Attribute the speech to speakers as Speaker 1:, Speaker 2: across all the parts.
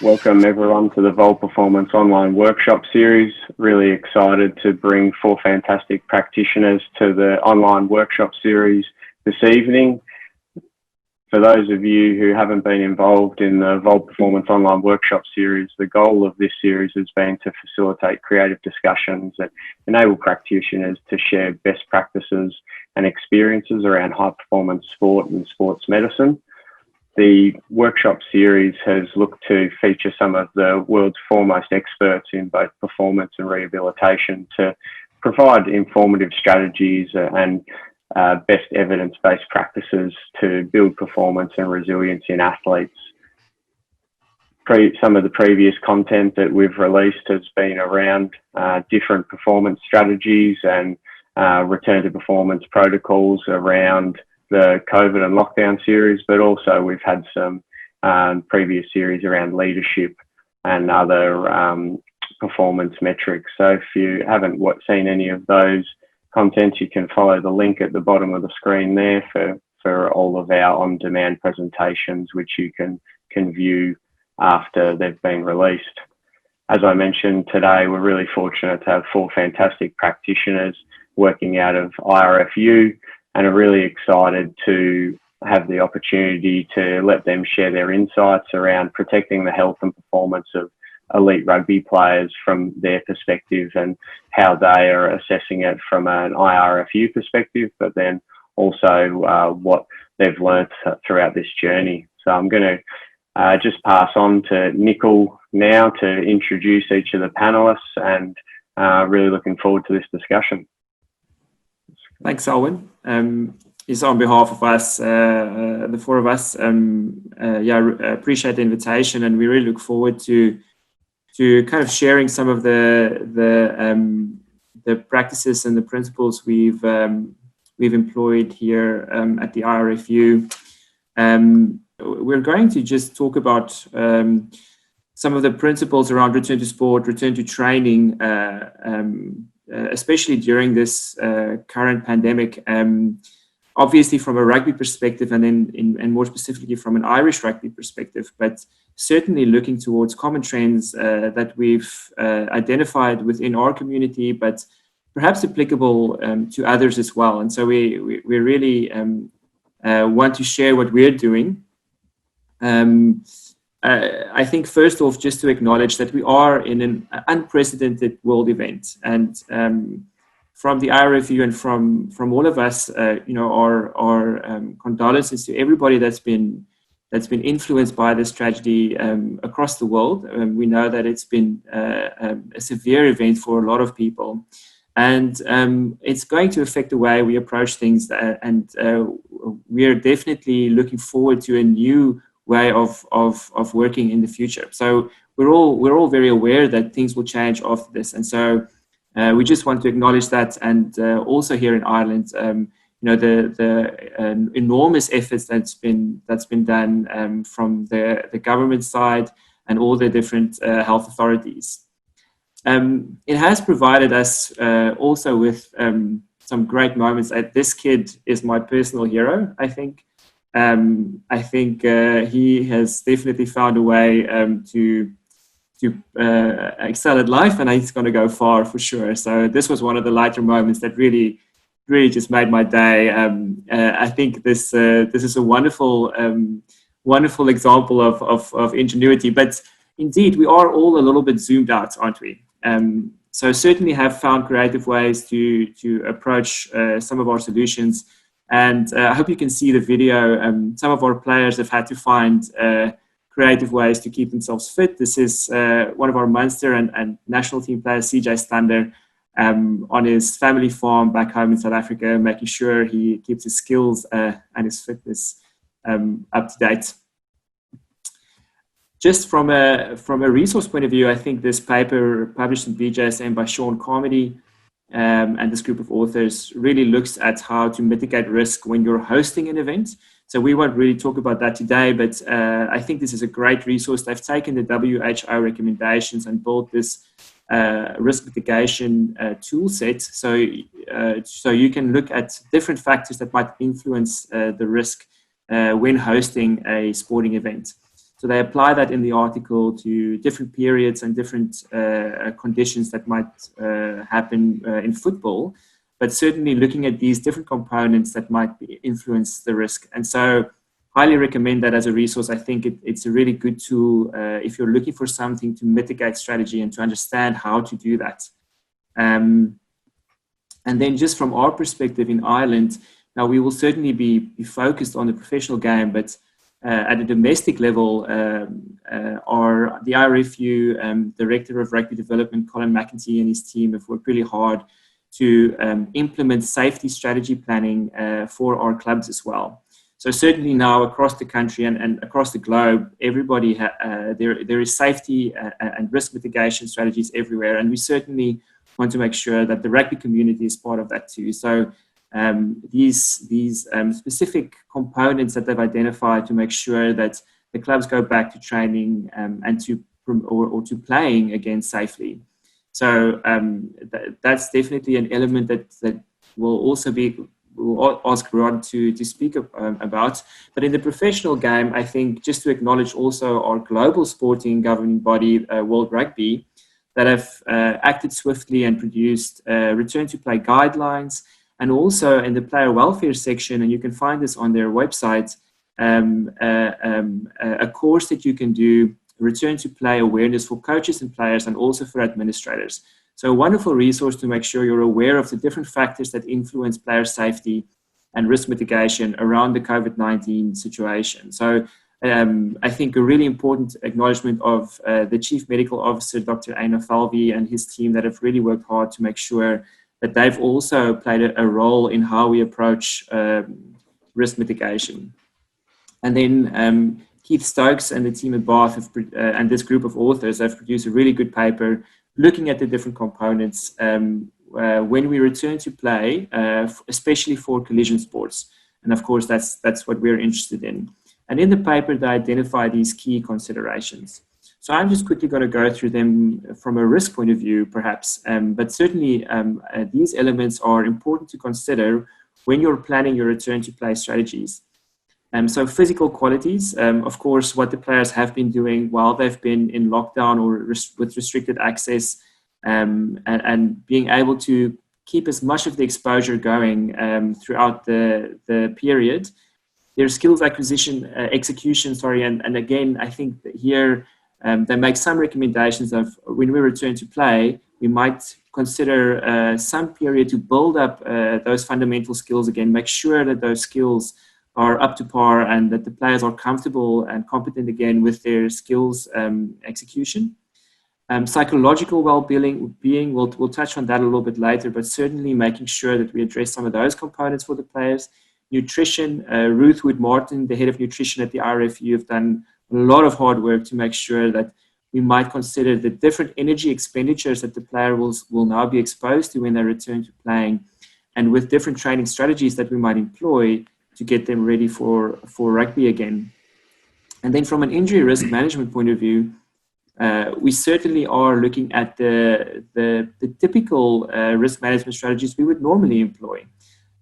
Speaker 1: Welcome everyone to the Vol Performance online workshop series. Really excited to bring 4 fantastic practitioners to the online workshop series this evening. For those of you who haven't been involved in the Vol Performance online workshop series, the goal of this series has been to facilitate creative discussions that enable practitioners to share best practices and experiences around high performance sport and sports medicine. The workshop series has looked to feature some of the world's foremost experts in both performance and rehabilitation to provide informative strategies and best evidence-based practices to build performance and resilience in athletes. Some of the previous content that we've released has been around different performance strategies and return to performance protocols around the COVID and lockdown series, but also we've had some previous series around leadership and other performance metrics. So if you haven't seen any of those contents, you can follow the link at the bottom of the screen there for all of our on-demand presentations, which you can view after they've been released. As I mentioned today, we're really fortunate to have 4 fantastic practitioners working out of IRFU, and are really excited to have the opportunity to let them share their insights around protecting the health and performance of elite rugby players from their perspective and how they are assessing it from an IRFU perspective, but then also what they've learnt throughout this journey. So I'm going to just pass on to Nicol now to introduce each of the panelists, and really looking forward to this discussion.
Speaker 2: Thanks, Alwyn. It's on behalf of us, the 4 of us. Appreciate the invitation, and we really look forward to kind of sharing some of the practices and the principles we've employed here at the IRFU. We're going to just talk about some of the principles around return to sport, return to training, especially during this current pandemic, obviously from a rugby perspective, and then and more specifically from an Irish rugby perspective, but certainly looking towards common trends that we've identified within our community, but perhaps applicable to others as well. And so we really want to share what we're doing. I think first off, just to acknowledge that we are in an unprecedented world event, and from the IRFU and from all of us, our condolences to everybody that's been influenced by this tragedy across the world. We know that it's been a severe event for a lot of people, and it's going to affect the way we approach things. And we are definitely looking forward to a new way of working in the future. So we're all very aware that things will change after this, and so we just want to acknowledge that. And also here in Ireland, the enormous efforts that's been done from the government side and all the different health authorities. It has provided us also with some great moments. This kid is my personal hero, I think. He has definitely found a way to excel at life, and he's going to go far for sure. So this was one of the lighter moments that really just made my day. I think this is a wonderful example of ingenuity. But indeed, we are all a little bit zoomed out, aren't we? So certainly have found creative ways to approach some of our solutions. And I hope you can see the video. Some of our players have had to find creative ways to keep themselves fit. This is one of our Munster and national team players, CJ Stander, on his family farm back home in South Africa, making sure he keeps his skills and his fitness up to date. Just from a resource point of view, I think this paper published in BJSM by Sean Carmody and this group of authors really looks at how to mitigate risk when you're hosting an event. So we won't really talk about that today, but I think this is a great resource. They've taken the WHO recommendations and built this risk mitigation tool set. So you can look at different factors that might influence the risk when hosting a sporting event. So they apply that in the article to different periods and different conditions that might happen in football, but certainly looking at these different components that might influence the risk. And so highly recommend that as a resource. I think it's a really good tool if you're looking for something to mitigate strategy and to understand how to do that. And then just from our perspective in Ireland, now we will certainly be focused on the professional game, but at a domestic level, the IRFU Director of Rugby Development, Colin McEntee, and his team have worked really hard to implement safety strategy planning for our clubs as well. So certainly now across the country and across the globe, everybody, there is safety and risk mitigation strategies everywhere. And we certainly want to make sure that the rugby community is part of that too. So these specific components that they've identified to make sure that the clubs go back to training and to playing again safely. So that's definitely an element that will also be, we'll ask Rod to speak about. But in the professional game, I think just to acknowledge also our global sporting governing body, World Rugby, that have acted swiftly and produced return to play guidelines, and also in the player welfare section, and you can find this on their website, a course that you can do, return to play awareness for coaches and players and also for administrators. So a wonderful resource to make sure you're aware of the different factors that influence player safety and risk mitigation around the COVID-19 situation. So I think a really important acknowledgement of the Chief Medical Officer, Dr. Einar Falvey, and his team that have really worked hard to make sure that they've also played a role in how we approach risk mitigation. And then Keith Stokes and the team at Bath and this group of authors have produced a really good paper looking at the different components when we return to play, especially for collision sports. And of course, that's what we're interested in. And in the paper, they identify these key considerations. So I'm just quickly going to go through them from a risk point of view, perhaps. But certainly, these elements are important to consider when you're planning your return to play strategies. So physical qualities, of course, what the players have been doing while they've been in lockdown or with restricted access, and being able to keep as much of the exposure going throughout the period. Their skills acquisition, execution, and again, I think that here they make some recommendations of when we return to play, we might consider some period to build up those fundamental skills again, make sure that those skills are up to par and that the players are comfortable and competent again with their skills execution. Psychological well-being, we'll touch on that a little bit later, but certainly making sure that we address some of those components for the players. Nutrition, Ruth Wood-Martin, the head of nutrition at the IRFU, have done a lot of hard work to make sure that we might consider the different energy expenditures that the player will now be exposed to when they return to playing, and with different training strategies that we might employ to get them ready for rugby again. And then from an injury risk management point of view, we certainly are looking at the typical risk management strategies we would normally employ.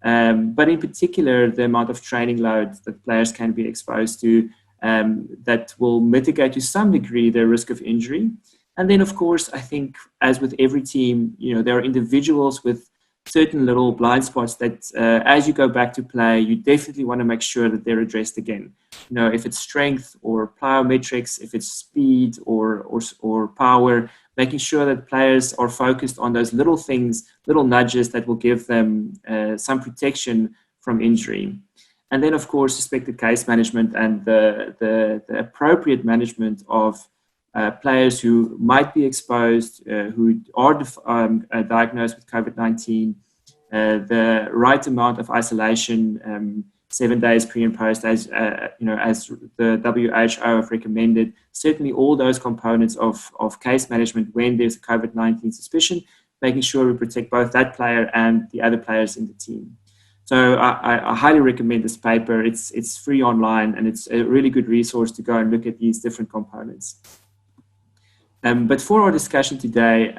Speaker 2: But in particular, the amount of training load that players can be exposed to that will mitigate to some degree their risk of injury. And then, of course, I think as with every team, there are individuals with certain little blind spots that as you go back to play, you definitely want to make sure that they're addressed again. If it's strength or plyometrics, if it's speed or power, making sure that players are focused on those little things, little nudges that will give them some protection from injury. And then, of course, suspected case management and the appropriate management of players who might be exposed, who are diagnosed with COVID-19, the right amount of isolation, 7 days pre and post, as the WHO have recommended. Certainly, all those components of case management when there's a COVID-19 suspicion, making sure we protect both that player and the other players in the team. So I highly recommend this paper. It's free online, and it's a really good resource to go and look at these different components. But for our discussion today,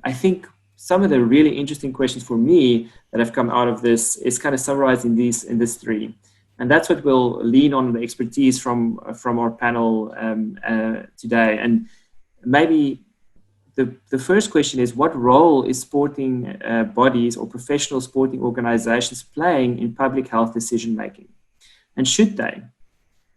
Speaker 2: I think some of the really interesting questions for me that have come out of this is kind of summarized in this three. And that's what we'll lean on, the expertise from our panel today. And maybe the first question is, what role is sporting bodies or professional sporting organizations playing in public health decision making? And should they?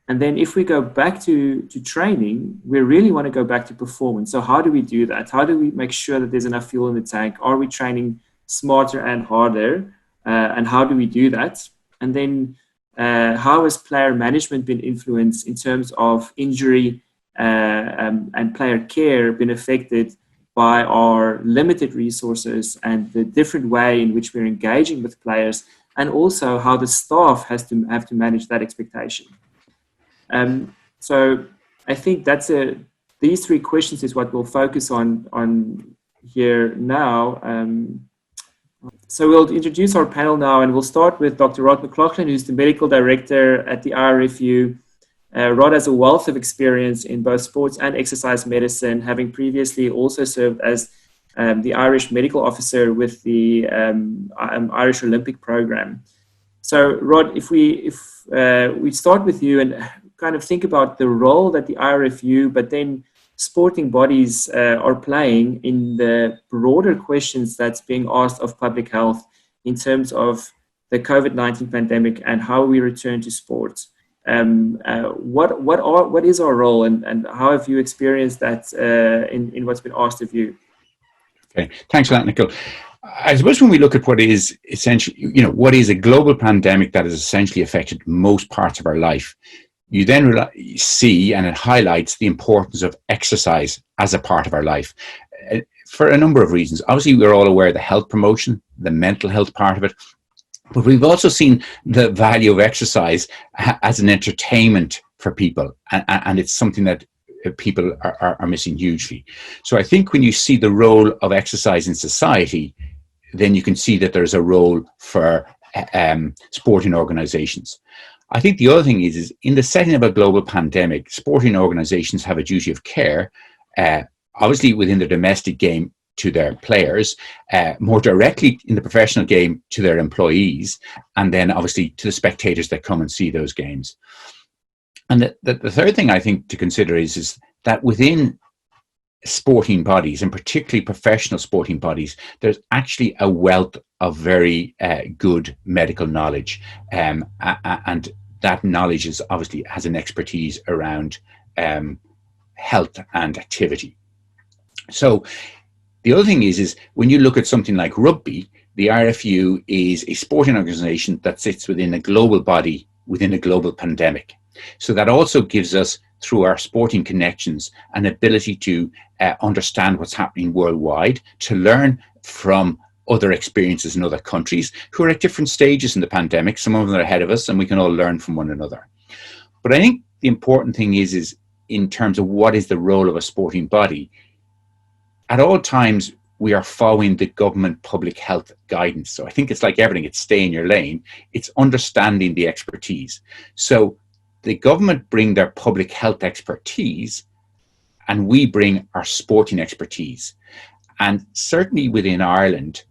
Speaker 2: And then if we go back to training, we really want to go back to performance. So how do we do that? How do we make sure that there's enough fuel in the tank? Are we training smarter and harder? And how do we do that? And then how has player management been influenced in terms of injury and player care been affected by our limited resources and the different way in which we're engaging with players, and also how the staff have to manage that expectation. So I think these three questions is what we'll focus on here now. So we'll introduce our panel now, and we'll start with Dr. Rod Mcloughlin, who's the medical director at the IRFU. Rod has a wealth of experience in both sports and exercise medicine, having previously also served as the Irish medical officer with the Irish Olympic program. So Rod, if we start with you and kind of think about the role that the IRFU, but then sporting bodies are playing in the broader questions that's being asked of public health in terms of the COVID-19 pandemic and how we return to sports. What is our role, and how have you experienced that in what's been asked of you?
Speaker 3: Okay, thanks for that, Nicol. I suppose when we look at what is essentially, what is a global pandemic that has essentially affected most parts of our life, you then see, and it highlights the importance of exercise as a part of our life for a number of reasons. Obviously, we're all aware of the health promotion, the mental health part of it, but we've also seen the value of exercise as an entertainment for people, and it's something that people are missing hugely. So I think when you see the role of exercise in society, then you can see that there's a role for sporting organizations. I think the other thing is in the setting of a global pandemic, sporting organizations have a duty of care, obviously within the domestic game to their players, more directly in the professional game to their employees, and then obviously to the spectators that come and see those games. And the third thing I think to consider is that within sporting bodies, and particularly professional sporting bodies, there's actually a wealth of very good medical knowledge, and that knowledge is obviously has an expertise around health and activity. So the other thing is when you look at something like rugby, the IRFU is a sporting organization that sits within a global body within a global pandemic. So that also gives us, through our sporting connections, an ability to understand what's happening worldwide, to learn from other experiences in other countries who are at different stages in the pandemic. Some of them are ahead of us, and we can all learn from one another. But I think the important thing is in terms of what is the role of a sporting body, at all times we are following the government public health guidance. So I think it's like everything, it's stay in your lane. It's understanding the expertise. So the government bring their public health expertise, and we bring our sporting expertise. And certainly within Ireland,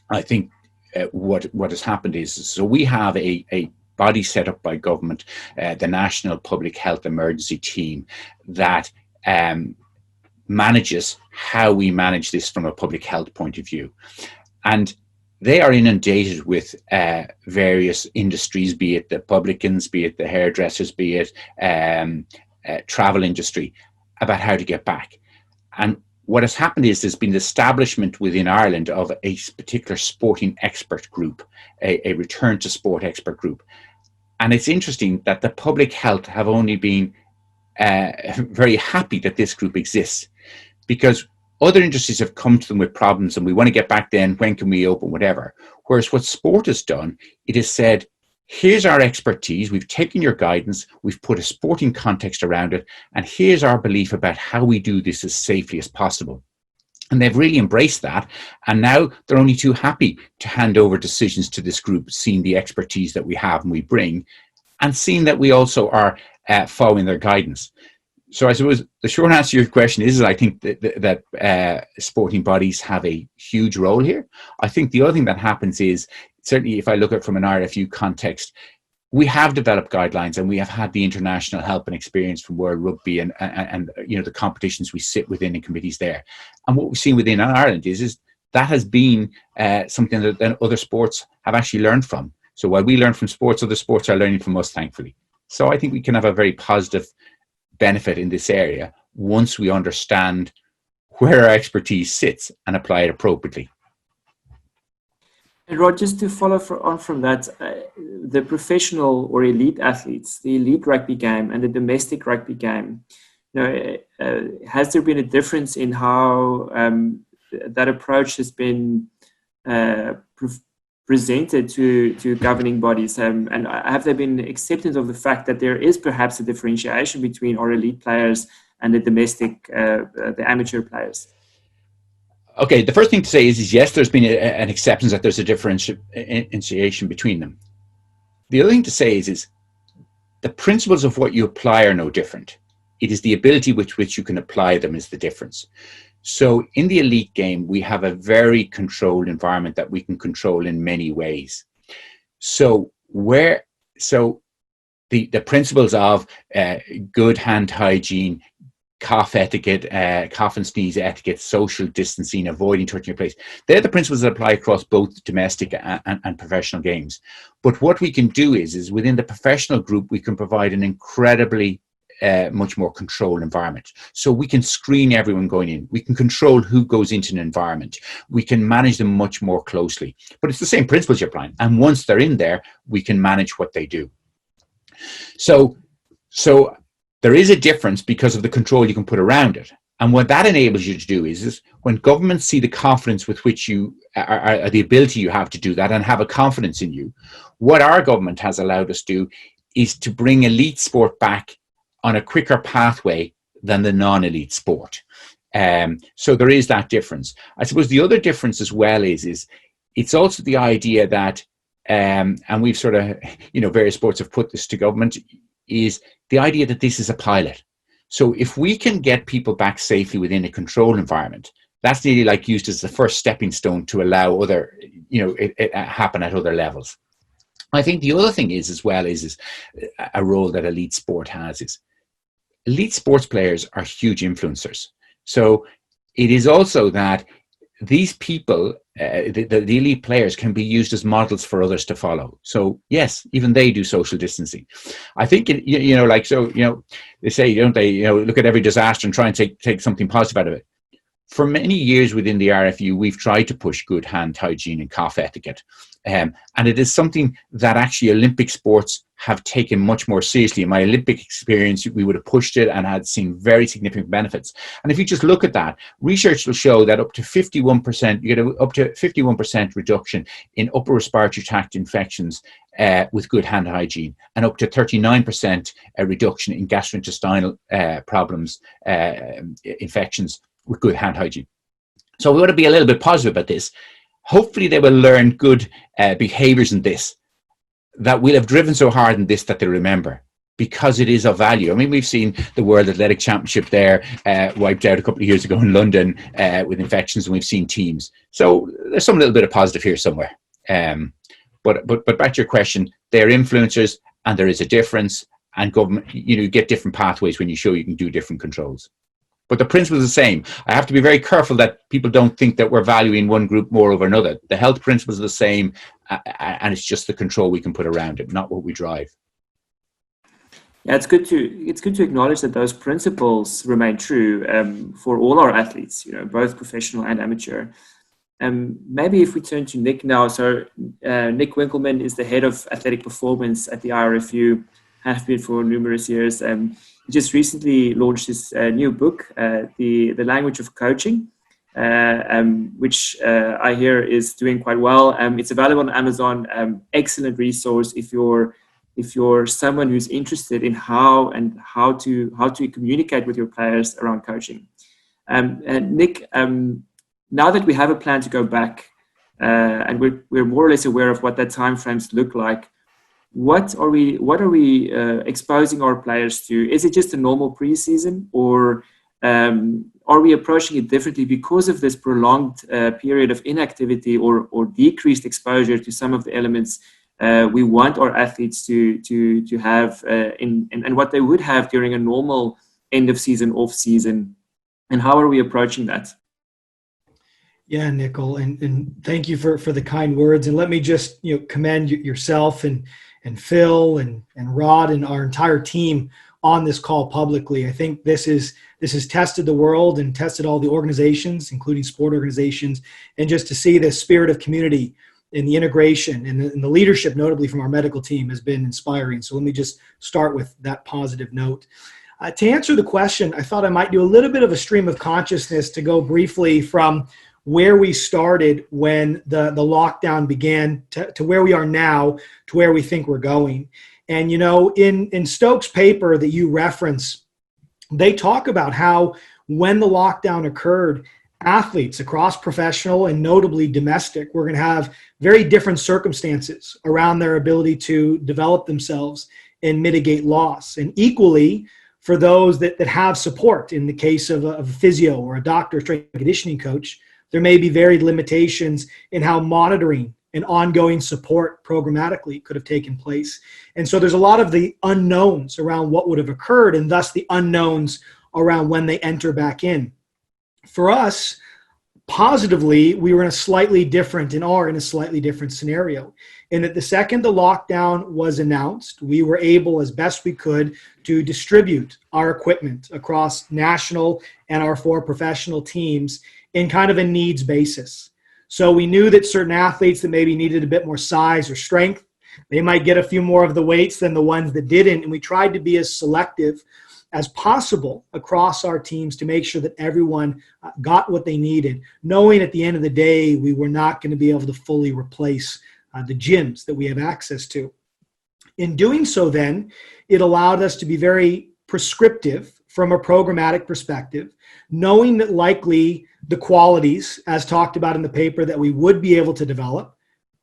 Speaker 3: I think what has happened is, so we have a body set up by government, the National Public Health Emergency Team, that manages how we manage this from a public health point of view. And they are inundated with various industries, be it the publicans, be it the hairdressers, be it travel industry, about how to get back. And what has happened is there's been the establishment within Ireland of a particular sporting expert group, a return to sport expert group. And it's interesting that the public health have only been very happy that this group exists, because other industries have come to them with problems and we want to get back then, when can we open, whatever. Whereas what sport has done, it has said, here's our expertise, we've taken your guidance, we've put a sporting context around it, and here's our belief about how we do this as safely as possible. And they've really embraced that, and now they're only too happy to hand over decisions to this group, seeing the expertise that we have and we bring, and seeing that we also are following their guidance. So I suppose the short answer to your question is I think that sporting bodies have a huge role here. I think the other thing that happens is, certainly if I look at it from an IRFU context, we have developed guidelines, and we have had the international help and experience from World Rugby and the competitions we sit within in committees there. And what we've seen within Ireland is that has been something that other sports have actually learned from. So while we learn from sports, other sports are learning from us, thankfully. So I think we can have a very positive benefit in this area once we understand where our expertise sits and apply it appropriately.
Speaker 2: And Rod, just to follow on from that, the professional or elite athletes, the elite rugby game and the domestic rugby game, has there been a difference in how that approach has been presented to governing bodies? And have there been acceptance of the fact that there is perhaps a differentiation between our elite players and the domestic, the amateur players?
Speaker 3: Okay, the first thing to say is yes, there's been an acceptance that there's a differentiation between them. The other thing to say is the principles of what you apply are no different. It is the ability with which you can apply them is the difference. So in the elite game, we have a very controlled environment that we can control in many ways. So the principles of good hand hygiene, cough etiquette, cough and sneeze etiquette, social distancing, avoiding touching your place. They're the principles that apply across both domestic and professional games. But what we can do is within the professional group, we can provide an incredibly much more controlled environment. So we can screen everyone going in. We can control who goes into an environment. We can manage them much more closely. But it's the same principles you're applying. And once they're in there, we can manage what they do. So there is a difference because of the control you can put around it. And what that enables you to do is when governments see the confidence with which you are the ability you have to do that and have a confidence in you, what our government has allowed us to do is to bring elite sport back on a quicker pathway than the non-elite sport. So there is that difference. I suppose the other difference as well is it's also the idea that, and we've sort of, various sports have put this to government, is the idea that this is a pilot. So if we can get people back safely within a controlled environment, that's nearly like used as the first stepping stone to allow other, it happen at other levels. I think the other thing is a role that elite sport has is elite sports players are huge influencers. So it is also that these people, the elite players, can be used as models for others to follow. So yes, even they do social distancing. I think they say, don't they? Look at every disaster and try and take something positive out of it. For many years within the IRFU, we've tried to push good hand hygiene and cough etiquette. And it is something that actually Olympic sports have taken much more seriously. In my Olympic experience, we would have pushed it and had seen very significant benefits. And if you just look at that, research will show that up to 51%, you get up to 51% reduction in upper respiratory tract infections with good hand hygiene, and up to 39% reduction in gastrointestinal problems, infections with good hand hygiene. So we want to be a little bit positive about this. Hopefully they will learn good behaviors in this, that we'll have driven so hard in this that they remember, because it is of value. I mean, we've seen the World Athletic Championship there wiped out a couple of years ago in London with infections, and we've seen teams. So there's some little bit of positive here somewhere. But back to your question, they're influencers and there is a difference, and government, you get different pathways when you show you can do different controls. But the principle is the same. I have to be very careful that people don't think that we're valuing one group more over another. The health principles are the same, and it's just the control we can put around it, not what we drive.
Speaker 2: Yeah, it's good to acknowledge that those principles remain true for all our athletes, both professional and amateur. Maybe if we turn to Nick now. So Nick Winkelman is the head of athletic performance at the IRFU, have been for numerous years. He just recently launched his new book, The Language of Coaching, which I hear is doing quite well. It's available on Amazon. Excellent resource if you're someone who's interested in how to communicate with your players around coaching. And Nick, now that we have a plan to go back, and we're more or less aware of what that timeframes look like, what are we exposing our players to? Is it just a normal preseason, or are we approaching it differently because of this prolonged period of inactivity or decreased exposure to some of the elements we want our athletes to have and what they would have during a normal end of season, off season, and how are we approaching that?
Speaker 4: Yeah, Nicol, and thank you for the kind words. And let me just commend yourself and Phil and Rod and our entire team on this call publicly. I think this has tested the world and tested all the organizations, including sport organizations, and just to see the spirit of community and the integration and the leadership, notably from our medical team, has been inspiring. So let me just start with that positive note. To answer the question, I thought I might do a little bit of a stream of consciousness to go briefly from where we started when the lockdown began to where we are now, to where we think we're going. And, in Stokes' paper that you reference, they talk about how when the lockdown occurred, athletes across professional and notably domestic were going to have very different circumstances around their ability to develop themselves and mitigate loss. And equally, for those that have support, in the case of a physio or a doctor, strength and conditioning coach, there may be varied limitations in how monitoring and ongoing support programmatically could have taken place. And so there's a lot of the unknowns around what would have occurred, and thus the unknowns around when they enter back in. For us, positively, we were in a slightly different scenario, in that the second the lockdown was announced, we were able, as best we could, to distribute our equipment across national and our 4 professional teams in kind of a needs basis. So we knew that certain athletes that maybe needed a bit more size or strength, they might get a few more of the weights than the ones that didn't. And we tried to be as selective as possible across our teams to make sure that everyone got what they needed, knowing at the end of the day, we were not going to be able to fully replace the gyms that we have access to. In doing so then, it allowed us to be very prescriptive from a programmatic perspective, knowing that likely the qualities, as talked about in the paper, that we would be able to develop,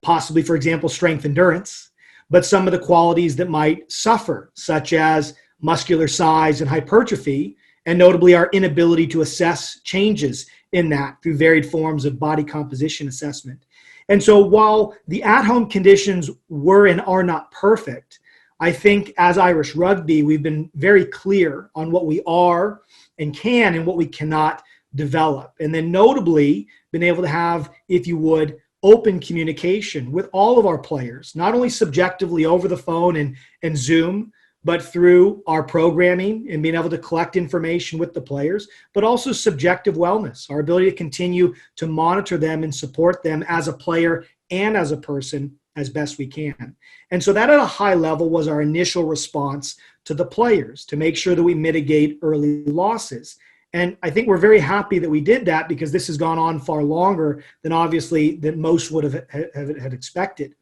Speaker 4: possibly, for example, strength endurance, but some of the qualities that might suffer, such as muscular size and hypertrophy, and notably our inability to assess changes in that through varied forms of body composition assessment. And so while the at-home conditions were and are not perfect, I think as Irish Rugby, we've been very clear on what we are and can and what we cannot develop. And then notably been able to have, if you would, open communication with all of our players, not only subjectively over the phone and Zoom, but through our programming and being able to collect information with the players, but also subjective wellness, our ability to continue to monitor them and support them as a player and as a person as best we can. And so that at a high level was our initial response to the players, to make sure that we mitigate early losses. And I think we're very happy that we did that, because this has gone on far longer than obviously that most would have had expected.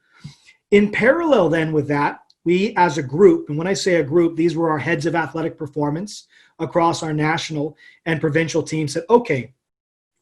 Speaker 4: In parallel then with that, we as a group, and when I say a group, these were our heads of athletic performance across our national and provincial teams, said, okay,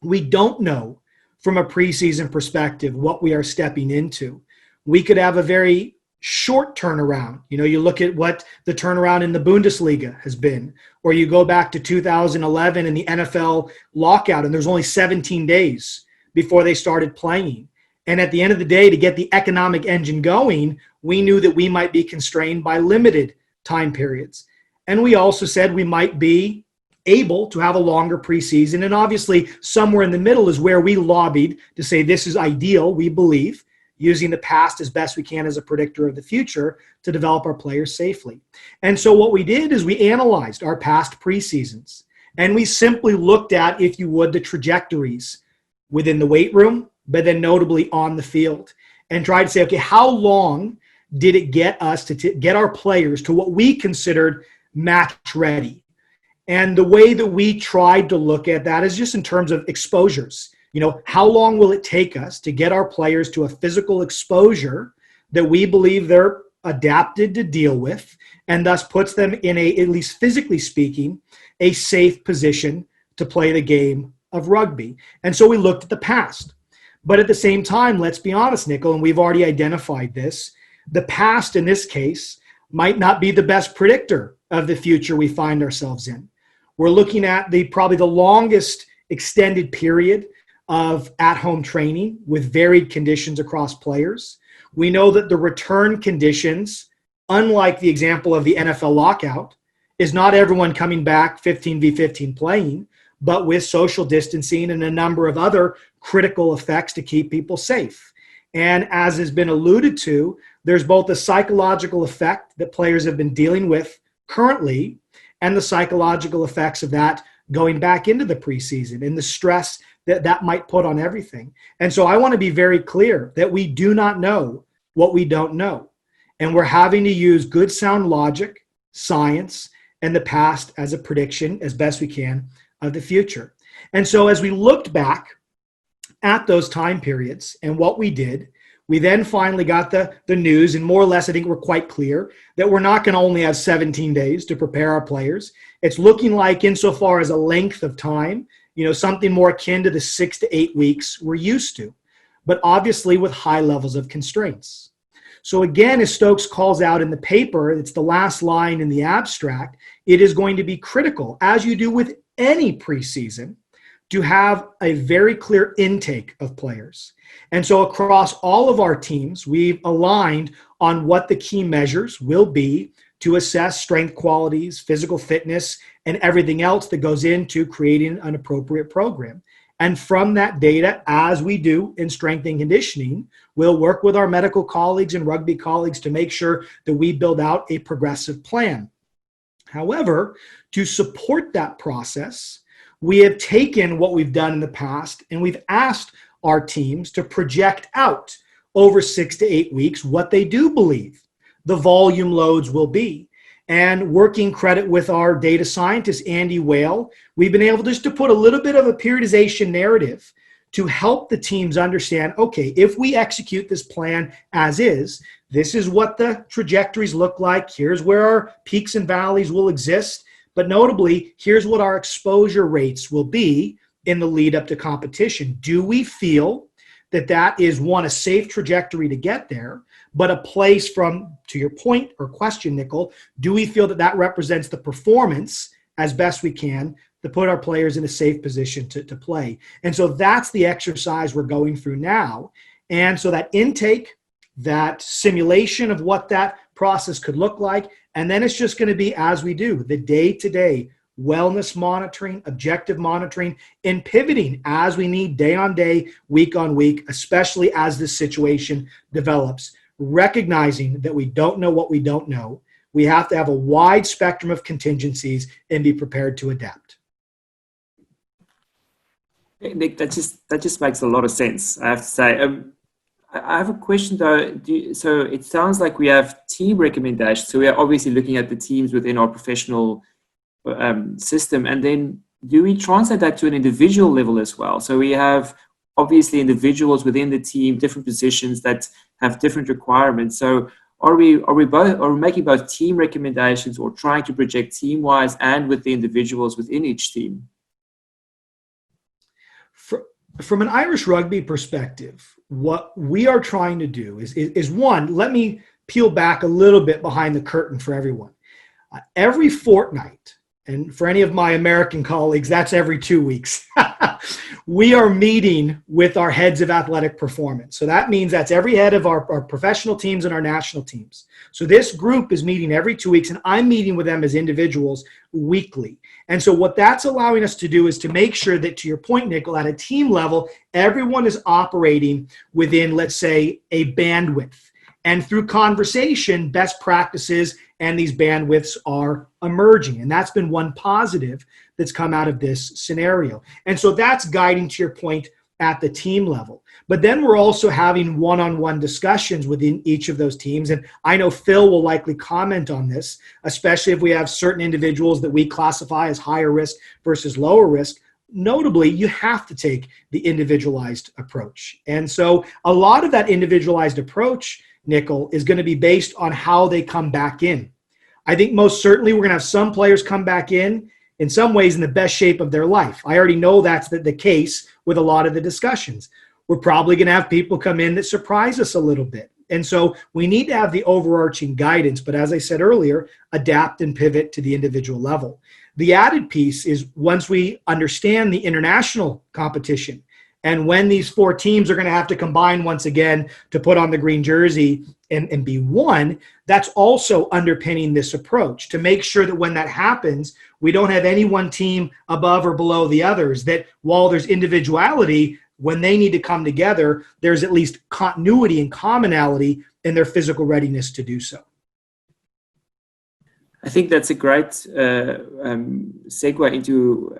Speaker 4: we don't know from a preseason perspective what we are stepping into. We could have a very short turnaround. You look at what the turnaround in the Bundesliga has been, or you go back to 2011 and the NFL lockout, and there's only 17 days before they started playing. And at the end of the day, to get the economic engine going, we knew that we might be constrained by limited time periods. And we also said we might be able to have a longer preseason. And obviously, somewhere in the middle is where we lobbied to say this is ideal, we believe, using the past as best we can as a predictor of the future to develop our players safely. And so what we did is we analyzed our past preseasons, and we simply looked at, if you would, the trajectories within the weight room, but then notably on the field, and tried to say, okay, how long did it get us to get our players to what we considered match ready? And the way that we tried to look at that is just in terms of exposures. How long will it take us to get our players to a physical exposure that we believe they're adapted to deal with, and thus puts them in a, at least physically speaking, a safe position to play the game of rugby? And so we looked at the past. But at the same time, let's be honest, Nicol, and we've already identified this, the past in this case might not be the best predictor of the future we find ourselves in. We're looking at probably the longest extended period of at-home training with varied conditions across players. We know that the return conditions, unlike the example of the NFL lockout, is not everyone coming back 15v15 playing, but with social distancing and a number of other critical effects to keep people safe. And as has been alluded to, there's both the psychological effect that players have been dealing with currently and the psychological effects of that going back into the preseason and the stress that that might put on everything. And so I want to be very clear that we do not know what we don't know. And we're having to use good sound logic, science, and the past as a prediction as best we can of the future. And so as we looked back at those time periods and what we did, we then finally got the news, and more or less I think we're quite clear that we're not going to only have 17 days to prepare our players. It's looking like, insofar as a length of time, something more akin to the 6 to 8 weeks we're used to, but obviously with high levels of constraints. So again, as Stokes calls out in the paper, it's the last line in the abstract, it is going to be critical, as you do with any preseason, to have a very clear intake of players. And so across all of our teams, we've aligned on what the key measures will be to assess strength qualities, physical fitness, and everything else that goes into creating an appropriate program. And from that data, as we do in strength and conditioning, we'll work with our medical colleagues and rugby colleagues to make sure that we build out a progressive plan. However, to support that process, we have taken what we've done in the past and we've asked our teams to project out over 6 to 8 weeks what they do believe the volume loads will be. And working credit with our data scientist, Andy Whale, we've been able just to put a little bit of a periodization narrative to help the teams understand, okay, if we execute this plan as is, this is what the trajectories look like. Here's where our peaks and valleys will exist. But notably, here's what our exposure rates will be in the lead up to competition. Do we feel that that is, one, a safe trajectory to get there, but a place from, to your point or question, Nicol, do we feel that that represents the performance as best we can to put our players in a safe position to play? And so that's the exercise we're going through now. And so that intake, that simulation of what that process could look like, and then it's just going to be, as we do, the day-to-day wellness monitoring, objective monitoring, and pivoting as we need, day on day, week on week, especially as this situation develops, recognizing that we don't know what we don't know. We have to have a wide spectrum of contingencies and be prepared to adapt.
Speaker 2: Nick, that just makes a lot of sense, I have to say. I have a question though. So it sounds like we have team recommendations. So we are obviously looking at the teams within our professional system, and then do we translate that to an individual level as well? So we have obviously individuals within the team, different positions that have different requirements. So are we making both team recommendations or trying to project team wise and with the individuals within each team?
Speaker 4: From an Irish rugby perspective, what we are trying to do is one, let me peel back a little bit behind the curtain for everyone. Every fortnight, and for any of my American colleagues, that's every 2 weeks, we are meeting with our heads of athletic performance. So that means that's every head of our professional teams and our national teams. So this group is meeting every 2 weeks, and I'm meeting with them as individuals weekly. And so what that's allowing us to do is to make sure that, to your point, Nicol, at a team level, everyone is operating within, let's say, a bandwidth. And through conversation, best practices and these bandwidths are emerging. And that's been one positive that's come out of this scenario. And so that's guiding, to your point, at the team level. But then we're also having one-on-one discussions within each of those teams. And I know Phil will likely comment on this, especially if we have certain individuals that we classify as higher risk versus lower risk. Notably, you have to take the individualized approach. And so a lot of that individualized approach, Nicol, is going to be based on how they come back in. I think most certainly we're going to have some players come back in some ways in the best shape of their life. I already know that's the case with a lot of the discussions. We're probably going to have people come in that surprise us a little bit. And so we need to have the overarching guidance, but as I said earlier, adapt and pivot to the individual level. The added piece is once we understand the international competition And when these 4 teams are going to have to combine once again to put on the green jersey and be one, that's also underpinning this approach to make sure that when that happens, we don't have any one team above or below the others, that while there's individuality, when they need to come together, there's at least continuity and commonality in their physical readiness to do so.
Speaker 2: I think that's a great segue into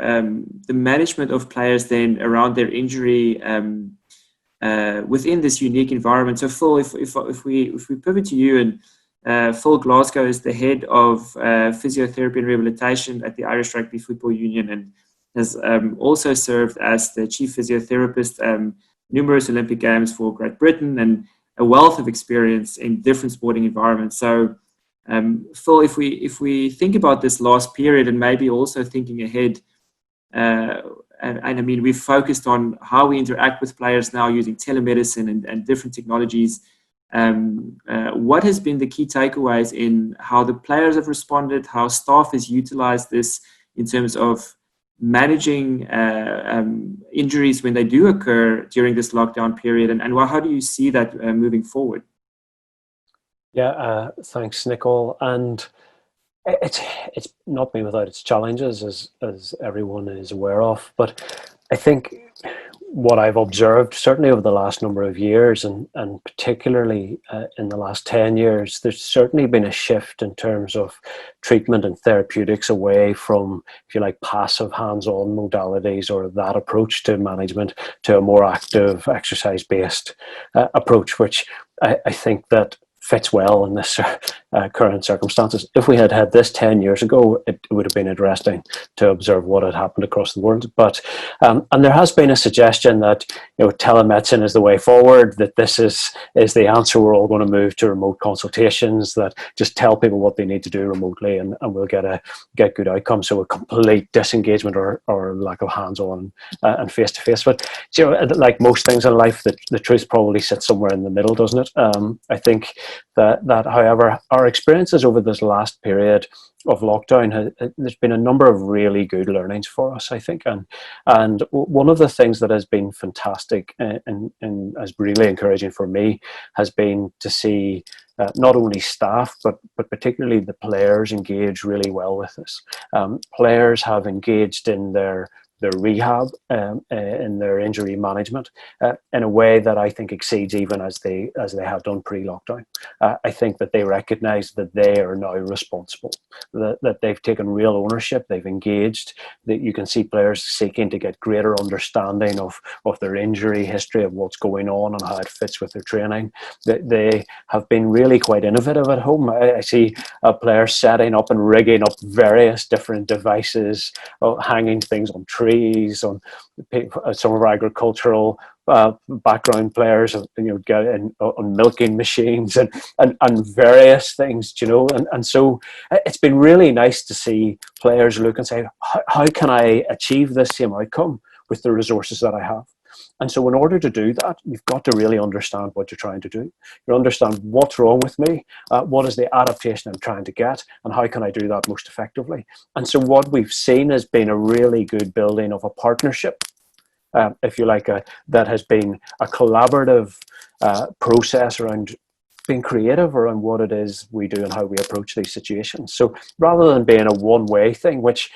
Speaker 2: the management of players then around their injury within this unique environment. So Phil, if we pivot to you, and Phil Glasgow is the head of physiotherapy and rehabilitation at the Irish Rugby Football Union, and has also served as the chief physiotherapist numerous Olympic Games for Great Britain, and a wealth of experience in different sporting environments. So Phil, if we think about this last period, and maybe also thinking ahead, and I mean, we've focused on how we interact with players now using telemedicine and different technologies. What has been the key takeaways in how the players have responded, how staff has utilized this in terms of managing injuries when they do occur during this lockdown period, and how do you see that moving forward?
Speaker 5: Yeah, thanks, Nicol. And it's not been without its challenges, as everyone is aware of. But I think what I've observed, certainly over the last number of years, and particularly in the last 10 years, there's certainly been a shift in terms of treatment and therapeutics away from, if you like, passive hands-on modalities or that approach to management to a more active exercise-based approach, which I think that fits well in this current circumstances. If we had had this 10 years ago, it would have been interesting to observe what had happened across the world. But and there has been a suggestion that telemedicine is the way forward, that this is the answer. We're all going to move to remote consultations that just tell people what they need to do remotely, and we'll get good outcomes. So a complete disengagement or lack of hands-on and face-to-face. But like most things in life, the truth probably sits somewhere in the middle, doesn't it? I think that however, our experiences over this last period of lockdown, there's been a number of really good learnings for us, I think, and one of the things that has been fantastic and has really encouraging for me has been to see not only staff but particularly the players engage really well with this. Players have engaged in their rehab, in their injury management, in a way that I think exceeds even as they have done pre-lockdown. I think that they recognise that they are now responsible, that they've taken real ownership, they've engaged, that you can see players seeking to get greater understanding of their injury history, of what's going on and how it fits with their training. They have been really quite innovative at home. I see players setting up and rigging up various different devices, hanging things on trees, on some of our agricultural background players, on milking machines and various things, and so it's been really nice to see players look and say, how can I achieve this same outcome with the resources that I have? And so in order to do that, you've got to really understand what you're trying to do. You understand what's wrong with me, what is the adaptation I'm trying to get, and how can I do that most effectively. And so what we've seen has been a really good building of a partnership, if you like, that has been a collaborative process around being creative around what it is we do and how we approach these situations. So rather than being a one-way thing, which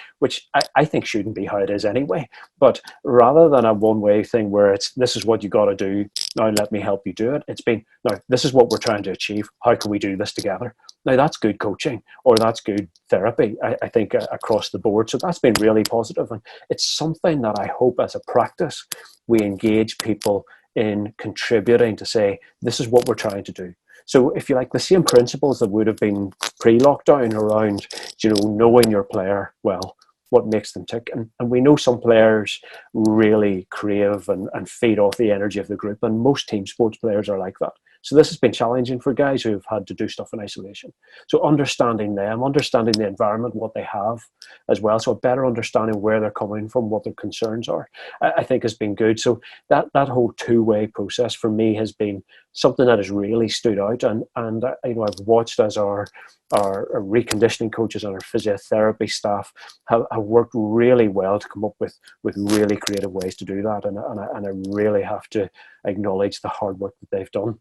Speaker 5: I think shouldn't be how it is anyway, but rather than a one-way thing where it's, this is what you got to do, now let me help you do it, it's been, now this is what we're trying to achieve, how can we do this together? Now that's good coaching, or that's good therapy, I think, across the board. So that's been really positive, and it's something that I hope as a practice we engage people in contributing to say, this is what we're trying to do. So if you like, the same principles that would have been pre-lockdown around, knowing your player well, what makes them tick. And we know some players really crave and feed off the energy of the group. And most team sports players are like that. So this has been challenging for guys who've had to do stuff in isolation. So understanding them, understanding the environment, what they have as well. So a better understanding where they're coming from, what their concerns are, I think has been good. So that whole two-way process for me has been something that has really stood out. And you know, I've watched as our reconditioning coaches and our physiotherapy staff have worked really well to come up with really creative ways to do that. And I really have to acknowledge the hard work that they've done.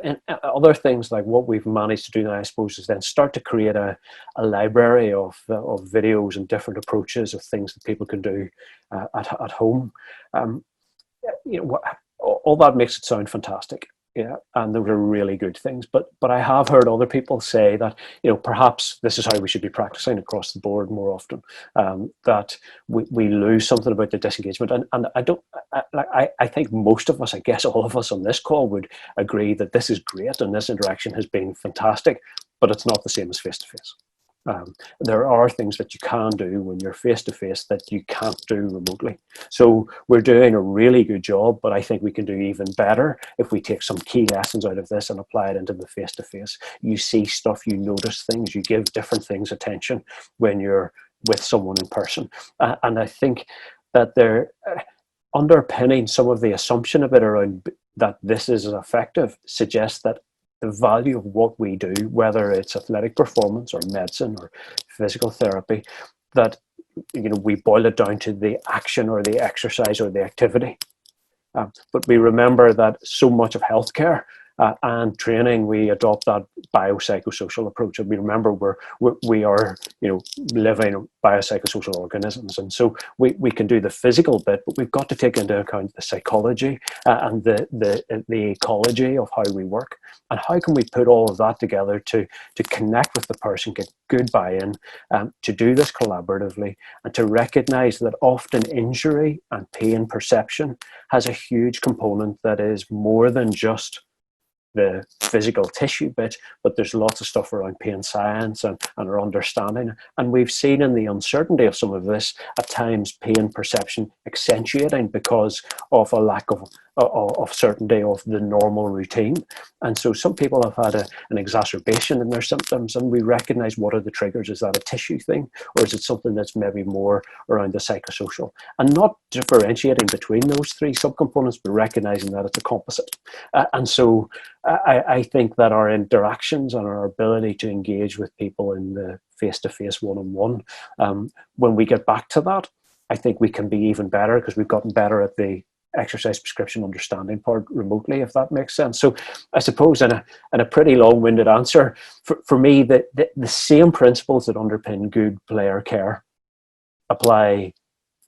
Speaker 5: And other things like what we've managed to do now, I suppose, is then start to create a library of videos and different approaches of things that people can do at home. You know, all that makes it sound fantastic. Yeah, and those are really good things. But I have heard other people say that, you know, perhaps this is how we should be practicing across the board more often. That we lose something about the disengagement, and I think most of us, I guess all of us on this call would agree that this is great and this interaction has been fantastic, but it's not the same as face to face. There are things that you can do when you're face to face that you can't do remotely. So we're doing a really good job, but I think we can do even better if we take some key lessons out of this and apply it into the face to face. You see stuff, you notice things, you give different things attention when you're with someone in person. And I think that they're underpinning some of the assumption of it around that this is effective suggests that the value of what we do, whether it's athletic performance or medicine or physical therapy, that, you know, we boil it down to the action or the exercise or the activity. But we remember that so much of healthcare and training, we adopt that biopsychosocial approach. And we remember we are, you know, living biopsychosocial organisms. And so we can do the physical bit, but we've got to take into account the psychology and the ecology of how we work. And how can we put all of that together to connect with the person, get good buy-in, to do this collaboratively, and to recognize that often injury and pain perception has a huge component that is more than just the physical tissue bit, but there's lots of stuff around pain science and our understanding. And we've seen in the uncertainty of some of this, at times pain perception accentuating because of a lack of certainty of the normal routine. And so some people have had an exacerbation in their symptoms, and we recognize what are the triggers. Is that a tissue thing, or is it something that's maybe more around the psychosocial? And not differentiating between those three subcomponents, but recognizing that it's a composite. And so I think that our interactions and our ability to engage with people in the face-to-face one-on-one, when we get back to that, I think we can be even better because we've gotten better at the exercise prescription understanding part remotely, if that makes sense. So I suppose in a pretty long-winded answer, for me, the same principles that underpin good player care apply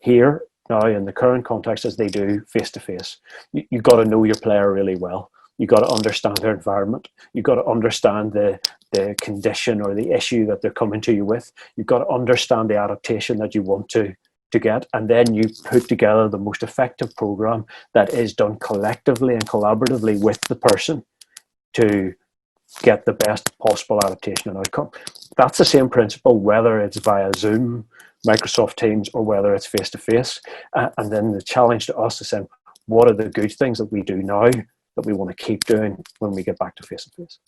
Speaker 5: here now in the current context as they do face-to-face. You've got to know your player really well. You've got to understand their environment. You've got to understand the condition or the issue that they're coming to you with. You've got to understand the adaptation that you want to get, and then you put together the most effective program that is done collectively and collaboratively with the person to get the best possible adaptation and outcome. That's the same principle whether it's via Zoom, Microsoft Teams, or whether it's face-to-face. And then the challenge to us is saying, what are the good things that we do now that we want to keep doing when we get back to face-to-face?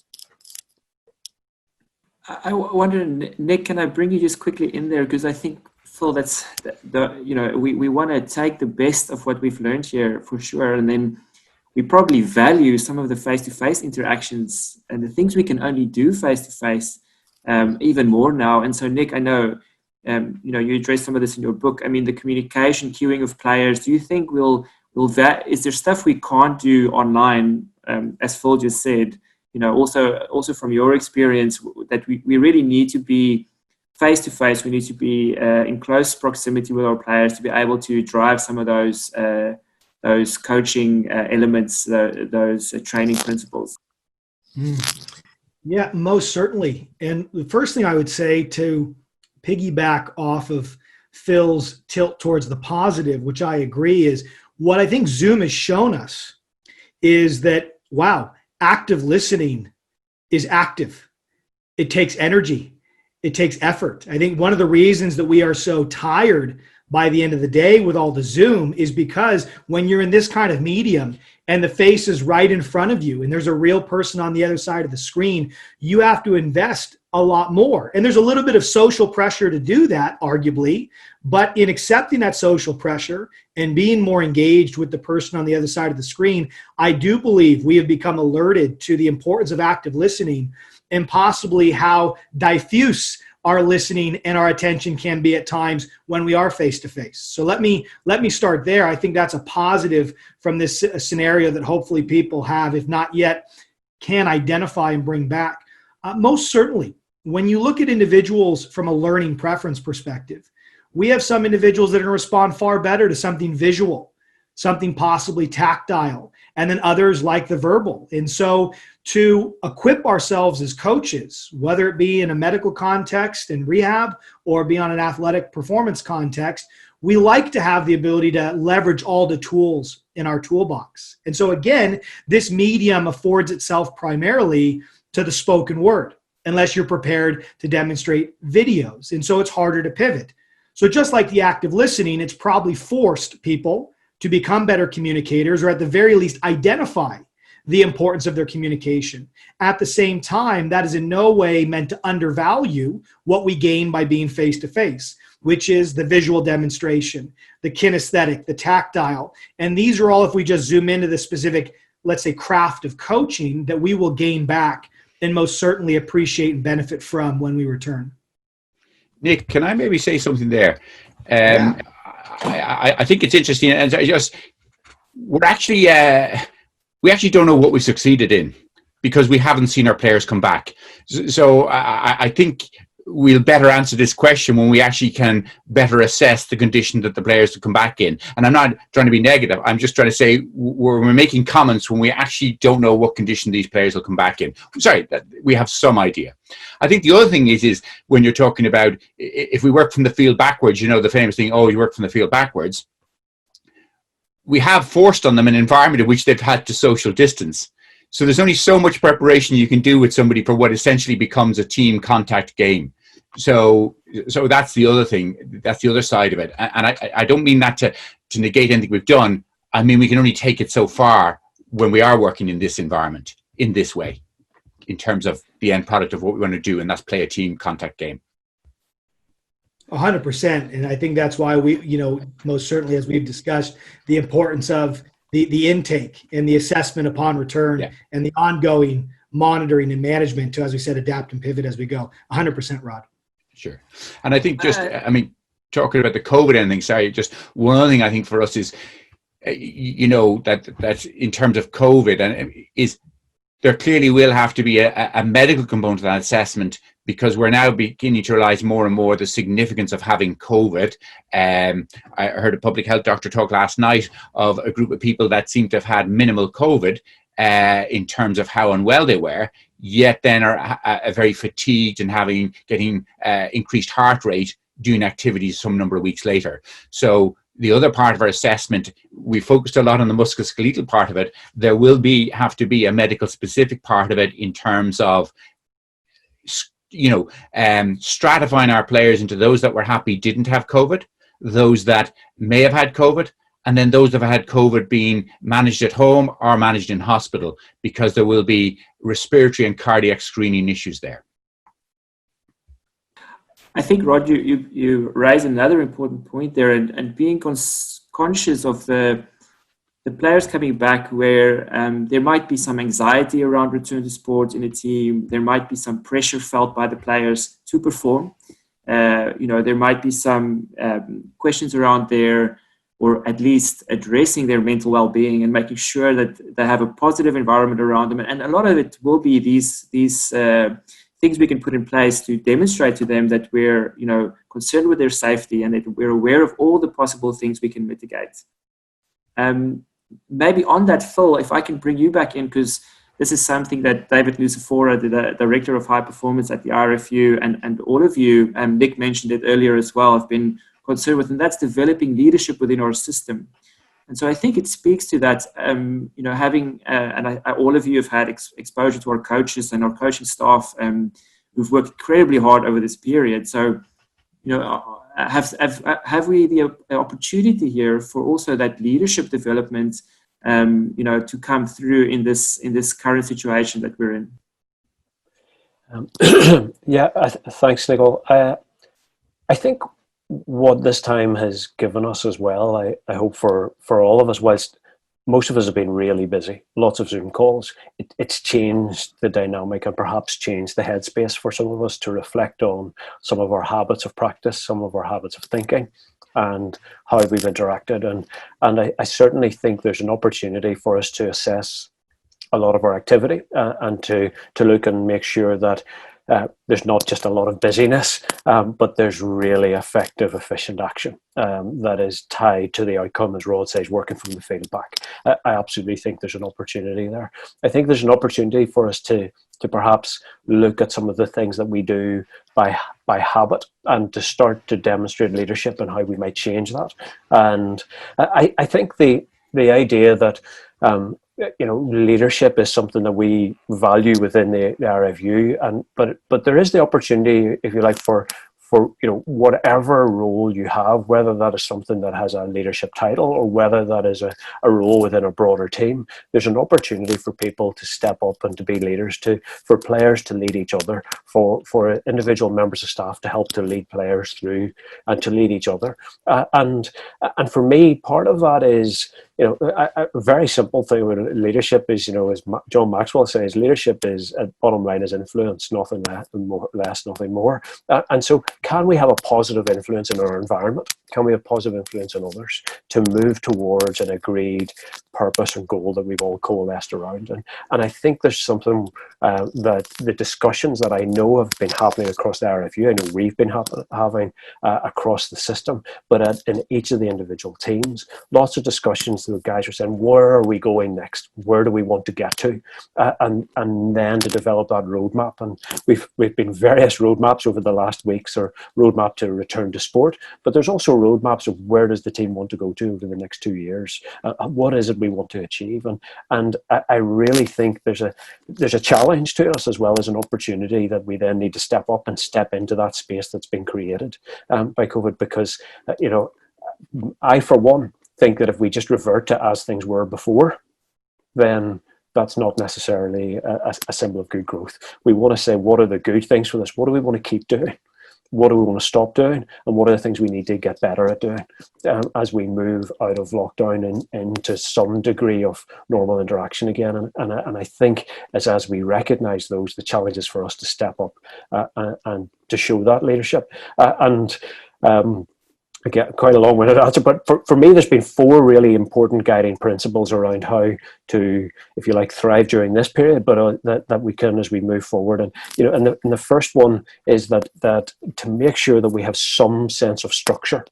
Speaker 2: I wonder, Nick, can I bring you just quickly in there? Because I think, Phil, that's we want to take the best of what we've learned here for sure, and then we probably value some of the face-to-face interactions and the things we can only do face-to-face even more now. And so, Nick, I know you address some of this in your book. I mean, the communication, queuing of players. Do you think is there stuff we can't do online, as Phil just said? You know, also from your experience, that we really need to be face-to-face. We need to be in close proximity with our players to be able to drive some of those coaching elements, those training principles.
Speaker 4: Yeah, most certainly. And the first thing I would say, to piggyback off of Phil's tilt towards the positive, which I agree, is what I think Zoom has shown us is that, wow, active listening is active. It takes energy. It takes effort. I think one of the reasons that we are so tired by the end of the day with all the Zoom is because when you're in this kind of medium and the face is right in front of you and there's a real person on the other side of the screen, you have to invest a lot more. And there's a little bit of social pressure to do that, arguably, but in accepting that social pressure and being more engaged with the person on the other side of the screen, I do believe we have become alerted to the importance of active listening and possibly how diffuse our listening and our attention can be at times when we are face to face. So let me start there. I think that's a positive from this scenario that hopefully people have, if not yet, can identify and bring back. Most certainly, when you look at individuals from a learning preference perspective, we have some individuals that are going to respond far better to something visual, something possibly tactile, and then others like the verbal. And so to equip ourselves as coaches, whether it be in a medical context in rehab or be on an athletic performance context, we like to have the ability to leverage all the tools in our toolbox. And so again, this medium affords itself primarily to the spoken word, unless you're prepared to demonstrate videos. And so it's harder to pivot. So just like the active listening, it's probably forced people to become better communicators, or at the very least identify the importance of their communication. At the same time, that is in no way meant to undervalue what we gain by being face-to-face, which is the visual demonstration, the kinesthetic, the tactile. And these are all, if we just zoom into the specific, let's say, craft of coaching, that we will gain back and most certainly appreciate and benefit from when we return.
Speaker 3: Nick, can I maybe say something there?
Speaker 4: Yeah.
Speaker 3: I think it's interesting, and we actually don't know what we succeeded in because we haven't seen our players come back. So I think we'll better answer this question when we actually can better assess the condition that the players will come back in. And I'm not trying to be negative. I'm just trying to say we're making comments when we actually don't know what condition these players will come back in. Sorry, we have some idea. I think the other thing is when you're talking about if we work from the field backwards, you know, the famous thing, oh, you work from the field backwards. We have forced on them an environment in which they've had to social distance. So there's only so much preparation you can do with somebody for what essentially becomes a team contact game. So that's the other thing. That's the other side of it. And I don't mean that to negate anything we've done. I mean, we can only take it so far when we are working in this environment, in this way, in terms of the end product of what we want to do, and that's play a team contact game.
Speaker 4: 100%. And I think that's why we, most certainly, as we've discussed, the importance of the intake and the assessment upon return and the ongoing monitoring and management to, as we said, adapt and pivot as we go. 100%, Rod. Sure.
Speaker 3: And I think talking about the COVID and things, just one other thing I think for us is, that in terms of COVID and is there clearly will have to be a medical component to that assessment, because we're now beginning to realize more and more the significance of having COVID. I heard a public health doctor talk last night of a group of people that seem to have had minimal COVID in terms of how unwell they were, yet then are very fatigued and getting increased heart rate doing activities some number of weeks later. So the other part of our assessment, we focused a lot on the musculoskeletal part of it. There will have to be a medical specific part of it in terms of stratifying our players into those that were happy didn't have COVID, those that may have had COVID, and then those that have had COVID being managed at home or managed in hospital, because there will be respiratory and cardiac screening issues there.
Speaker 2: I think, Rod, you raise another important point there, and being conscious of the players coming back, where there might be some anxiety around return to sport in a team. There might be some pressure felt by the players to perform. There might be some questions around or at least addressing their mental well-being and making sure that they have a positive environment around them. And a lot of it will be these things we can put in place to demonstrate to them that we're, concerned with their safety and that we're aware of all the possible things we can mitigate. Maybe on that, Phil, if I can bring you back in, because this is something that David Lucifora, the Director of High Performance at the IRFU, and all of you, Nick mentioned it earlier as well, have been concerned with, and that's developing leadership within our system. And so I think it speaks to that, having, all of you have had exposure to our coaches and our coaching staff who've worked incredibly hard over this period. So, have we the opportunity here for also that leadership development, to come through in this current situation that we're in?
Speaker 5: Yeah, thanks, Nicol. I think what this time has given us as well, I hope for all of us, whilst most of us have been really busy, lots of Zoom calls, it's changed the dynamic and perhaps changed the headspace for some of us to reflect on some of our habits of practice, some of our habits of thinking, and how we've interacted. And I certainly think there's an opportunity for us to assess a lot of our activity and to look and make sure that there's not just a lot of busyness, but there's really effective, efficient action that is tied to the outcome, as Rod says, working from the field back. I absolutely think there's an opportunity there. I think there's an opportunity for us to perhaps look at some of the things that we do by habit and to start to demonstrate leadership and how we might change that. And I think the idea that leadership is something that we value within the IRFU, but there is the opportunity, if you like, for whatever role you have, whether that is something that has a leadership title or whether that is a role within a broader team, there's an opportunity for people to step up and to be leaders, for players to lead each other, for individual members of staff to help to lead players through and to lead each other. And for me, part of that is, a very simple thing with leadership is, as John Maxwell says, leadership is, bottom line, is influence, nothing less, nothing more. And so can we have a positive influence in our environment? Can we have positive influence on others to move towards an agreed purpose and goal that we've all coalesced around? And I think there's something that the discussions that I know have been happening across the IRFU, I know we've been having across the system, but in each of the individual teams, lots of discussions. The guys are saying, where are we going next? Where do we want to get to? And then to develop that roadmap. And we've been various roadmaps over the last weeks, or roadmap to return to sport, but there's also roadmaps of where does the team want to go to over the next 2 years? What is it we want to achieve? And I really think there's a challenge to us as well as an opportunity that we then need to step up and step into that space that's been created by COVID, because I, for one, think that if we just revert to as things were before, then that's not necessarily a symbol of good growth. We want to say, what are the good things for this? What do we want to keep doing? What do we want to stop doing? And what are the things we need to get better at doing as we move out of lockdown and into some degree of normal interaction again? And I think as we recognize those, the challenge is for us to step up and to show that leadership. I get quite a long-winded answer, but for me, there's been 4 really important guiding principles around how to, if you like, thrive during this period, but that we can as we move forward. And and the first one is that to make sure that we have some sense of structure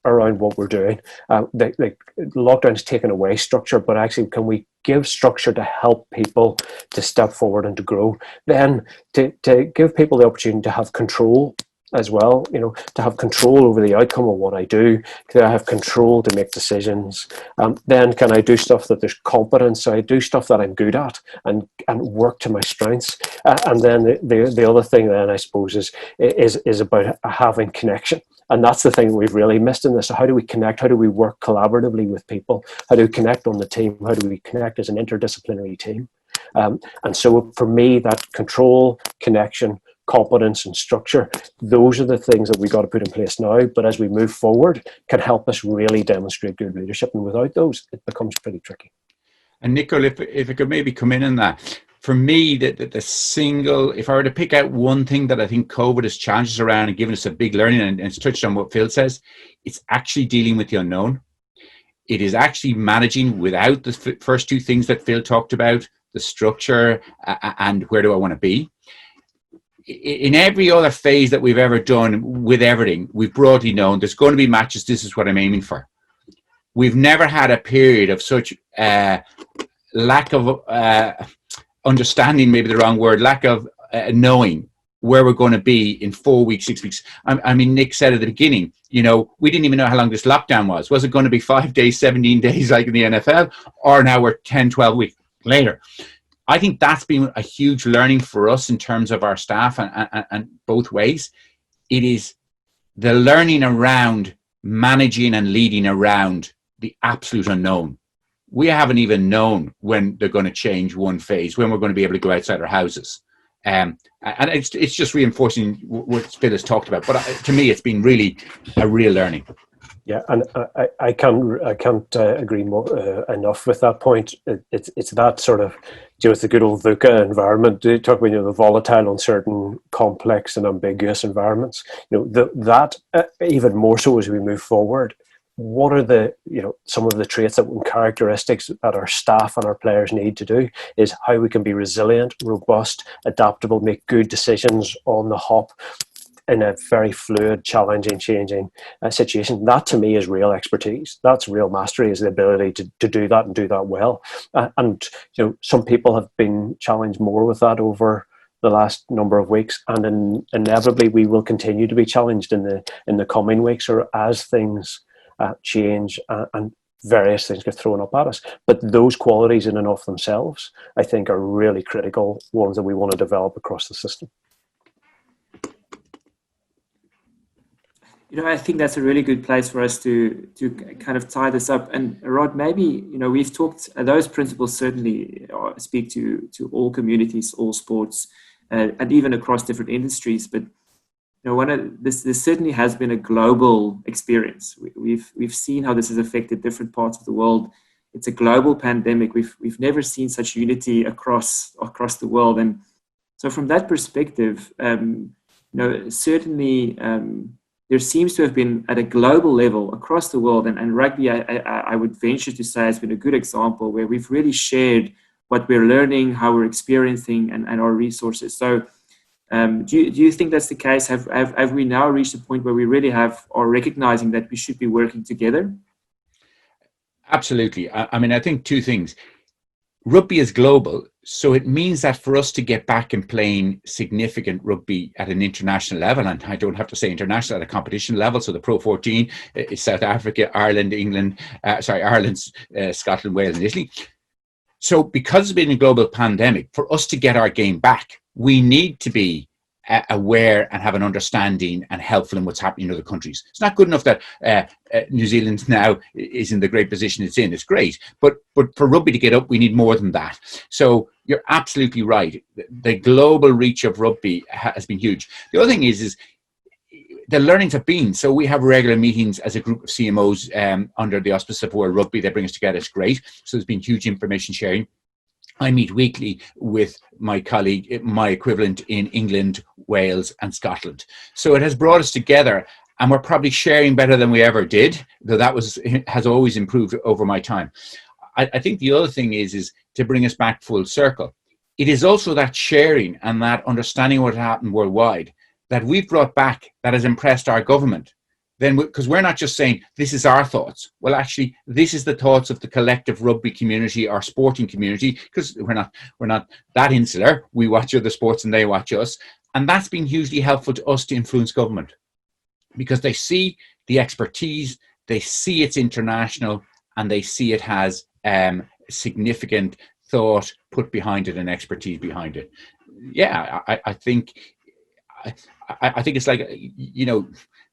Speaker 5: around what we're doing. The lockdown has taken away structure, but actually, can we give structure to help people to step forward and to grow? Then to give people the opportunity to have control as well, to have control over the outcome of what I do. Can I have control to make decisions? Then can I do stuff that there's competence? So I do stuff that I'm good at and work to my strengths. And then the other thing then, I suppose, is about having connection. And that's the thing we've really missed in this. So how do we connect? How do we work collaboratively with people? How do we connect on the team? How do we connect as an interdisciplinary team? And so for me, that control, connection, competence and structure, those are the things that we got to put in place now, but as we move forward can help us really demonstrate good leadership, and without those it becomes pretty tricky.
Speaker 3: And Nicol, if I could maybe come in on that, for me, the single, if I were to pick out one thing that I think COVID has challenged us around and given us a big learning, and it's touched on what Phil says, it's actually dealing with the unknown. It is actually managing without the first 2 things that Phil talked about, the structure and where do I want to be. In every other phase that we've ever done with everything, we've broadly known there's going to be matches. This is what I'm aiming for. We've never had a period of such lack of understanding, maybe the wrong word, lack of knowing where we're going to be in 4 weeks, 6 weeks. I mean, Nick said at the beginning, we didn't even know how long this lockdown was. Was it going to be 5 days, 17 days like in the NFL, or now we're 10, 12 weeks later? I think that's been a huge learning for us in terms of our staff and both ways. It is the learning around managing and leading around the absolute unknown. We haven't even known when they're going to change one phase, when we're going to be able to go outside our houses. And it's just reinforcing what Phil has talked about. But to me, it's been really a real learning.
Speaker 5: Yeah, and I can't agree more enough with that point. It's that sort of, it's the good old VUCA environment. You talk about the volatile, uncertain, complex, and ambiguous environments. That even more so as we move forward. What are the some of the traits and characteristics that our staff and our players need to do is how we can be resilient, robust, adaptable, make good decisions on the hop in a very fluid, challenging, changing situation. That to me is real expertise. That's real mastery, is the ability to do that and do that well. And some people have been challenged more with that over the last number of weeks, and inevitably we will continue to be challenged in the coming weeks, or as things change and various things get thrown up at us. But those qualities in and of themselves, I think, are really critical ones that we want to develop across the system.
Speaker 2: I think that's a really good place for us to kind of tie this up. And Rod, maybe, we've talked, those principles certainly speak to all communities, all sports, and even across different industries. But this certainly has been a global experience. We've seen how this has affected different parts of the world. It's a global pandemic. We've never seen such unity across the world. And so from that perspective, certainly there seems to have been, at a global level across the world, and rugby, I would venture to say, has been a good example where we've really shared what we're learning, how we're experiencing, and our resources. So do you think that's the case? Have we now reached a point where we really are recognizing that we should be working together?
Speaker 3: Absolutely. I mean, I think two things. Rugby is global, so it means that for us to get back and playing significant rugby at an international level, and I don't have to say international, at a competition level, so the Pro 14 is South Africa, Ireland, Ireland, Scotland, Wales, and Italy. So because it's been a global pandemic, for us to get our game back, we need to be aware and have an understanding and helpful in what's happening in other countries. It's not good enough that New Zealand now is in the great position it's in. It's great, but for rugby to get up, we need more than that. So you're absolutely right. The global reach of rugby has been huge. The other thing is the learnings have been, so we have regular meetings as a group of CMOs under the auspices of World Rugby. They bring us together. It's great. So there's been huge information sharing. I meet weekly with my colleague, my equivalent in England, Wales, and Scotland. So it has brought us together, and we're probably sharing better than we ever did, though that has always improved over my time. I think the other thing is to bring us back full circle. It is also that sharing and that understanding what happened worldwide that we've brought back that has impressed our government. Then, because we're not just saying this is our thoughts. Well, actually, this is the thoughts of the collective rugby community, our sporting community, because we're not that insular. We watch other sports and they watch us, and that's been hugely helpful to us to influence government, because they see the expertise, they see it's international, and they see it has significant thought put behind it and expertise behind it. Yeah, I think it's like,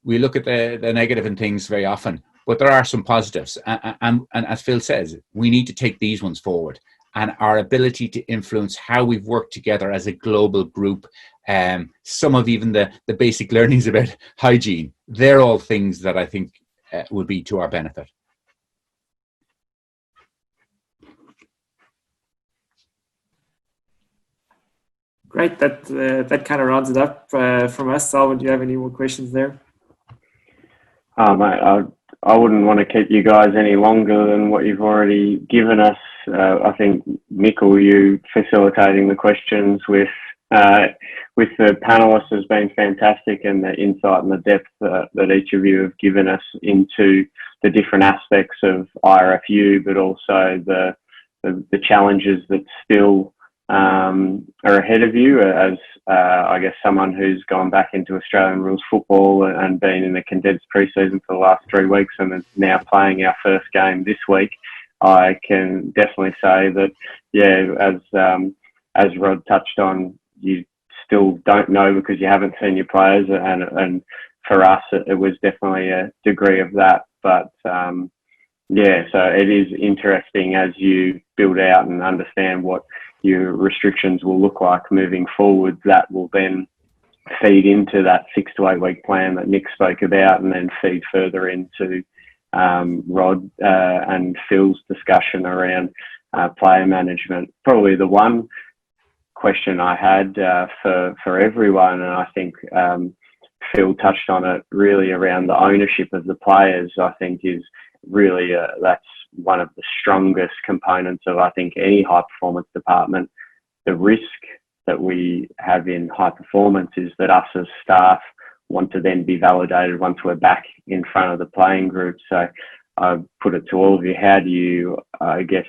Speaker 3: we look at the negative in things very often, but there are some positives. And as Phil says, we need to take these ones forward. And our ability to influence how we've worked together as a global group, some of even the basic learnings about hygiene, they're all things that I think will be to our benefit.
Speaker 2: Great. That kind of rounds it up from us. Salman, do you have any more questions there?
Speaker 1: Mate, I wouldn't want to keep you guys any longer than what you've already given us. I think, Nicol, you facilitating the questions with the panelists has been fantastic, and the insight and the depth that each of you have given us into the different aspects of IRFU, but also the challenges that still are ahead of you as I guess someone who's gone back into Australian rules football and been in the condensed pre-season for the last 3 weeks and is now playing our first game this week. I can definitely say that, as Rod touched on, you still don't know because you haven't seen your players, and for us, it was definitely a degree of that. But yeah, so it is interesting as you build out and understand what your restrictions will look like moving forward. That will then feed into that 6 to 8 week plan that Nick spoke about, and then feed further into Rod and Phil's discussion around player management. Probably the one question I had for everyone, and I think Phil touched on it, really around the ownership of the players, I think is really that's one of the strongest components of, I think, any high performance department. The risk that we have in high performance is that us as staff want to then be validated once we're back in front of the playing group. So I put it to all of you, how do you, I guess,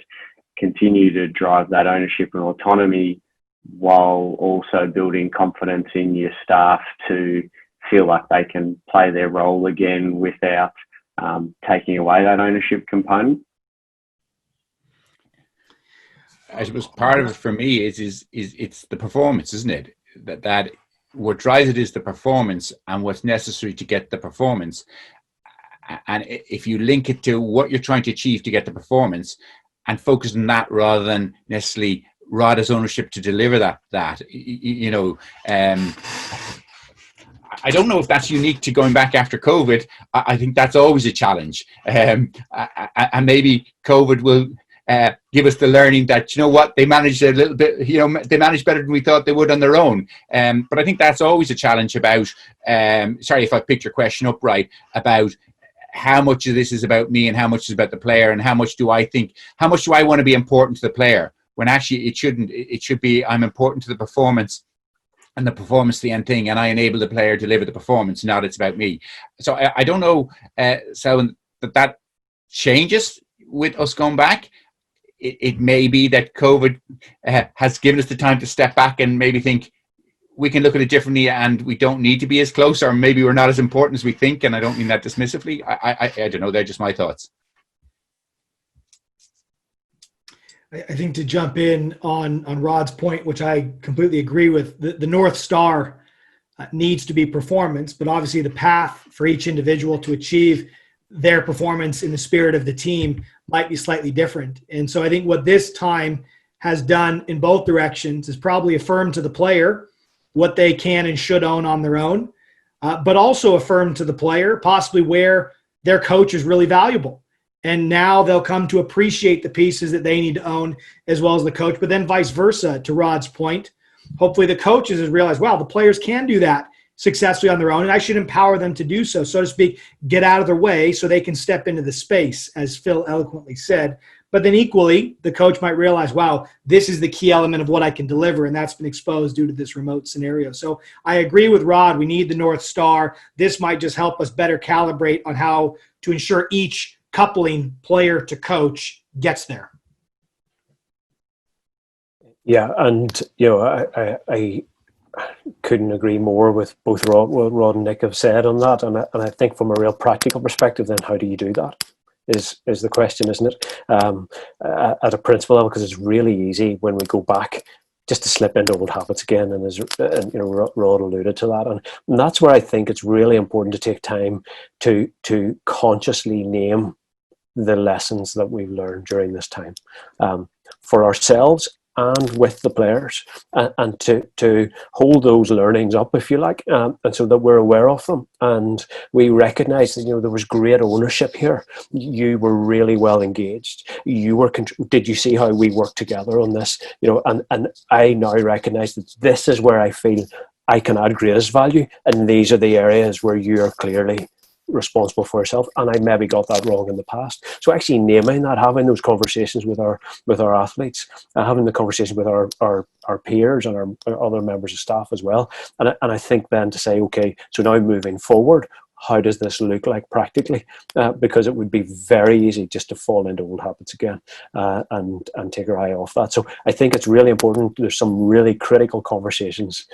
Speaker 1: continue to drive that ownership and autonomy while also building confidence in your staff to feel like they can play their role again without taking away that ownership component?
Speaker 3: I suppose part of it for me is it's the performance, isn't it? That what drives it is the performance and what's necessary to get the performance. And if you link it to what you're trying to achieve to get the performance and focus on that rather than necessarily Rod's ownership to deliver that you know, I don't know if that's unique to going back after COVID. I think that's always a challenge. And maybe COVID will give us the learning that, you know what, they managed a little bit, you know, they managed better than we thought they would on their own. But I think that's always a challenge about, sorry if I picked your question up right, about how much of this is about me and how much is about the player, and how much do I want to be important to the player, when actually it shouldn't. It should be, I'm important to the performance, and the performance the end thing, and I enable the player to deliver the performance, not it's about me. So I don't know, so that changes with us going back. It may be that COVID has given us the time to step back and maybe think we can look at it differently, and we don't need to be as close, or maybe we're not as important as we think. And I don't mean that dismissively. I don't know. They're just my thoughts.
Speaker 4: I think to jump in on Rod's point, which I completely agree with, the North Star needs to be performance, but obviously the path for each individual to achieve their performance in the spirit of the team might be slightly different. And so I think what this time has done in both directions is probably affirm to the player what they can and should own on their own, but also affirm to the player possibly where their coach is really valuable. And now they'll come to appreciate the pieces that they need to own as well as the coach, but then vice versa, to Rod's point. Hopefully the coaches has realized, wow, the players can do that successfully on their own, and I should empower them to do so to speak, get out of their way so they can step into the space, as Phil eloquently said. But then equally, the coach might realize, wow, this is the key element of what I can deliver, and that's been exposed due to this remote scenario. So I agree with Rod. We need the North Star. This might just help us better calibrate on how to ensure each coupling player to coach gets there.
Speaker 5: Yeah, and you know, I couldn't agree more with both what Rod and Nick have said on that. And I think from a real practical perspective, then how do you do that is the question, isn't it? At a principal level, because it's really easy when we go back just to slip into old habits again, and you know, Rod alluded to that, and that's where I think it's really important to take time to consciously name the lessons that we've learned during this time, for ourselves and with the players, and to hold those learnings up, if you like, and so that we're aware of them, and we recognize that, you know, there was great ownership here. You were really well engaged. You were did you see how we worked together on this? You know, and I now recognize that this is where I feel I can add greatest value, and these are the areas where you are clearly responsible for yourself, and I maybe got that wrong in the past. So actually naming that, having those conversations with our athletes, having the conversation with our peers and our other members of staff as well, and I think then to say, okay, so now moving forward, how does this look like practically? Because it would be very easy just to fall into old habits again, and take our eye off that. So I think it's really important. There's some really critical conversations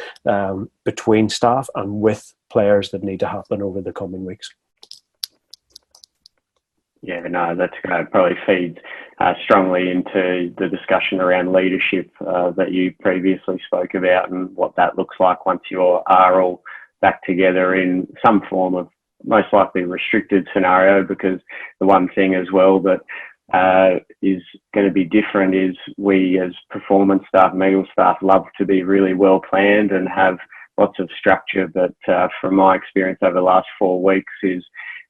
Speaker 5: between staff and with players that need to happen over the coming weeks.
Speaker 1: Yeah, no, that's going to probably feed strongly into the discussion around leadership that you previously spoke about, and what that looks like once you are all back together in some form of most likely restricted scenario, because the one thing as well that is going to be different is we as performance staff, medical staff, love to be really well planned and have lots of structure. But from my experience over the last 4 weeks is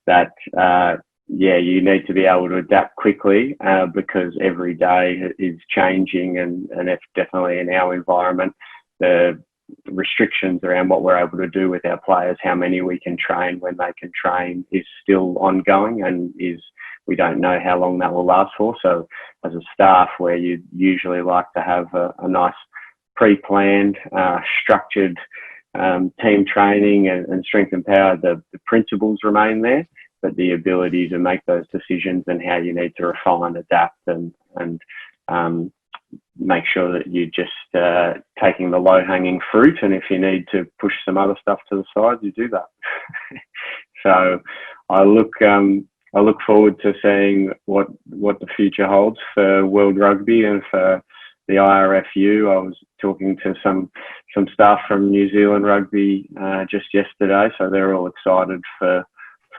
Speaker 1: that, you need to be able to adapt quickly because every day is changing, and it's definitely in our environment, the restrictions around what we're able to do with our players, how many we can train, when they can train, is still ongoing, and we don't know how long that will last for. So as a staff, where you usually like to have a nice pre-planned, structured team training and strength and power, the principles remain there, but the ability to make those decisions and how you need to refine, adapt, and make sure that you're just taking the low-hanging fruit, and if you need to push some other stuff to the side, you do that. So I look forward to seeing what the future holds for World Rugby and for the IRFU. I was talking to some staff from New Zealand Rugby just yesterday, so they're all excited for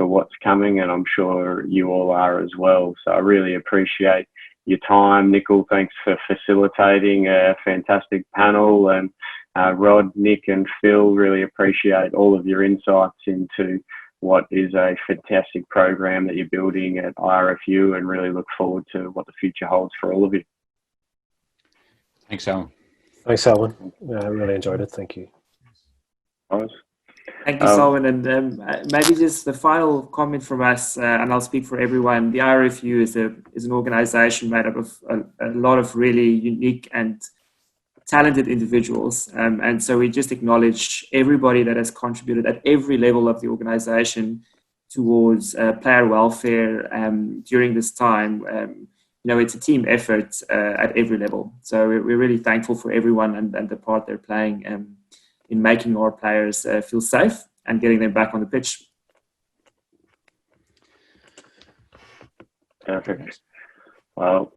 Speaker 1: what's coming, and I'm sure you all are as well. So I really appreciate your time, Nicol. Thanks for facilitating a fantastic panel, and Rod, Nick and Phil, really appreciate all of your insights into what is a fantastic program that you're building at IRFU, and really look forward to what the future holds for all of you.
Speaker 3: Thanks, Alan.
Speaker 5: Thanks, Alan. I really enjoyed it. Thank you.
Speaker 2: Thank you, Solomon. And maybe just the final comment from us, and I'll speak for everyone. The IRFU is an organisation made up of a lot of really unique and talented individuals. And so we just acknowledge everybody that has contributed at every level of the organisation towards player welfare during this time. It's a team effort at every level. So we're really thankful for everyone and the part they're playing in making our players feel safe and getting them back on the pitch.
Speaker 1: Perfect. Well,